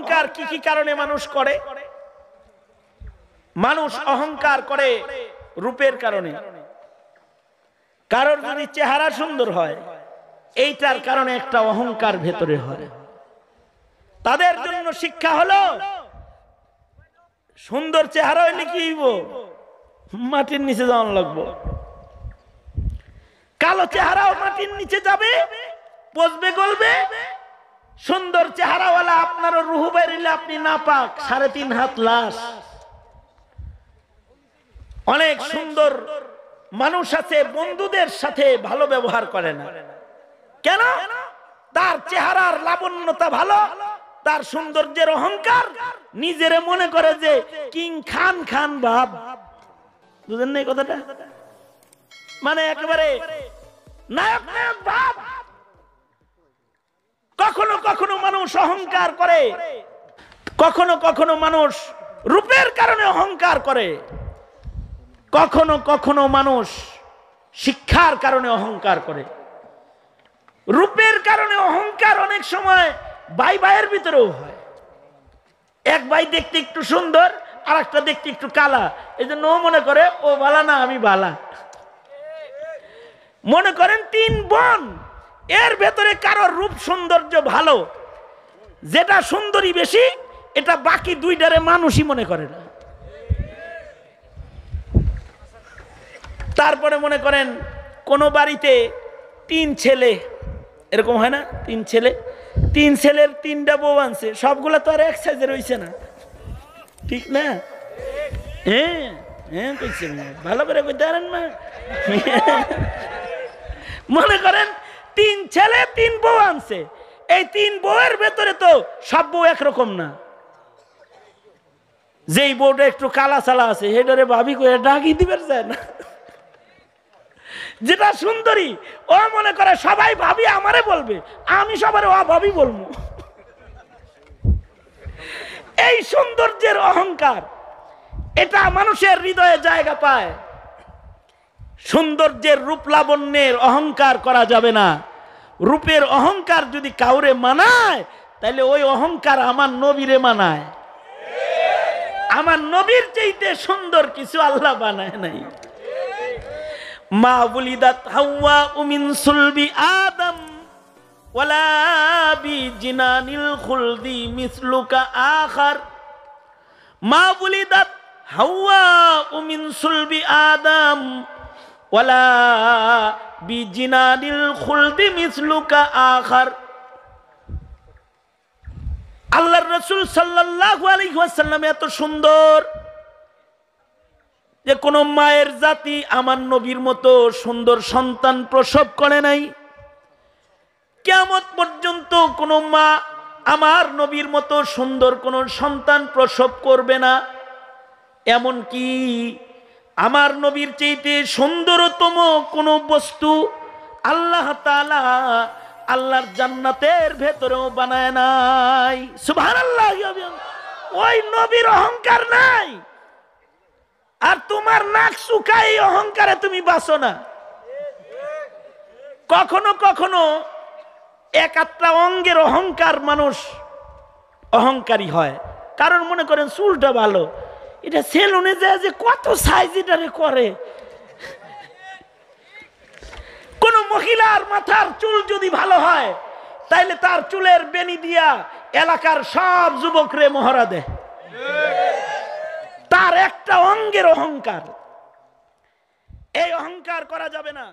অহংকার কি কি কারণে মানুষ করে? মানুষ অহংকার করে রূপের কারণে। কারোর যদি চেহারা সুন্দর হয়, এইটার কারণে একটা অহংকার ভেতরে হয়। তাদের জন্য শিক্ষা হলো, সুন্দর চেহারা হইলে কি হইব? মাটির নিচে যাওয়ান লাগবো। কালো চেহারাও মাটির নিচে যাবে, পচবে গলবে। সুন্দর চেহারাওয়ালা আপনারও রুহু বেরিলে আপনি নাপাক, 3.5 হাত লাশ। অনেক সুন্দর মানুষ আছে, বন্ধুদের সাথে ভালো ব্যবহার করে না। কেন? তার চেহারার লাবণ্যতা ভালো, তার সৌন্দর্যের অহংকার, নিজেরে মনে করে যে কিং খান খান ভাব। বুঝেন না এই কথাটা? মানে একেবারে নায়ক নায়ক ভাব। কখনো কখনো মানুষ অহংকার করে, কখনো কখনো মানুষ রূপের কারণে অহংকার করে, কখনো কখনো মানুষ শিক্ষার কারণে অহংকার করে। রূপের কারণে অহংকার অনেক সময় ভাই ভাইয়ের ভিতরেও হয়। এক ভাই দেখতে একটু সুন্দর, আর একটা দেখতে একটু কালা, এই জন্য ও মনে করে ও ভালা না আমি ভালা। মনে করেন 3 বোন, এর ভেতরে কারোর রূপ সৌন্দর্য ভালো, যেটা সুন্দরী বেশি, এটা বাকি 2টারে মানুষই মনে করে না। তারপরে মনে করেন কোন বাড়িতে 3 ছেলে, এরকম হয় না? 3 ছেলে, 3 ছেলের 3টা বউ আনছে, সবগুলা তো আর এক সাইজের হইছে না, ঠিক না? হ্যাঁ হ্যাঁ কইছে, ভালো করে কইতে পারেন না। মনে করেন 3 ছেলে 3 বউ আনছে, এই 3 বউয়ের ভেতরে তো সব বউ একরকম না। যেই বউটা একটু কালা চালা আছে, হেডরে ভাবি করে ডাকি দিবার যায় না। যেটা সুন্দরী, ও মনে করে সবাই ভাবি আমারে বলবে, আমি সবার ভাবি বলবো। এই সৌন্দর্যের অহংকার, এটা মানুষের হৃদয়ে জায়গা পায়। সৌন্দর্যের রূপ লাবণ্যের অহংকার করা যাবে না। রূপের অহংকার যদি কাউরে মানায়, তাহলে ওই অহংকার আমার নবীরে মানায়। আমার নবীর চাইতে সুন্দর কিছু আল্লাহ বানায় নাই। মা বুলিদাত হাওয়া মিন সুলবি আদম ওয়ালা বি জিনানিল খুলদি মিসলুকা আখার। মা বুলিদাত হাওয়া মিন সুলবি আদম ওয়ালা বি জিনানিল খুলদি মিসলুকা আখার। আল্লাহর রাসূল সাল্লাল্লাহু আলাইহি ওয়াসাল্লাম এত সুন্দর যে কোন মায়ের জাতি আমার নবীর মতো সুন্দর সন্তান প্রসব করে নাই। কিয়ামত পর্যন্ত কোন মা আমার নবীর মতো সুন্দর কোন সন্তান প্রসব করবে না। এমন কি আমার নবীর চাইতে সুন্দরতম কোন বস্তু আল্লাহ তাআলা আল্লাহর জান্নাতের ভেতরেও বানায় নাই। সুবহানাল্লাহ। ওই নবীর অহংকার নাই, আর তোমার নাক শুকায় এই অহংকারে তুমি বাঁচো না। কখনো কখনো এক আত্রা অঙ্গের অহংকার মানুষ অহংকারী হয়। কারণ মনে করেন চুলটা ভালো, এটা সেলুনে যায় যে কত সাইজ এটারে করে। কোন মহিলার মাথার চুল যদি ভালো হয়, তাইলে তার চুলের বেনি দিয়া এলাকার সব যুবকরে মহড়া দেয়। তার একটা অঙ্গের অহংকার, এই অহংকার করা যাবে না।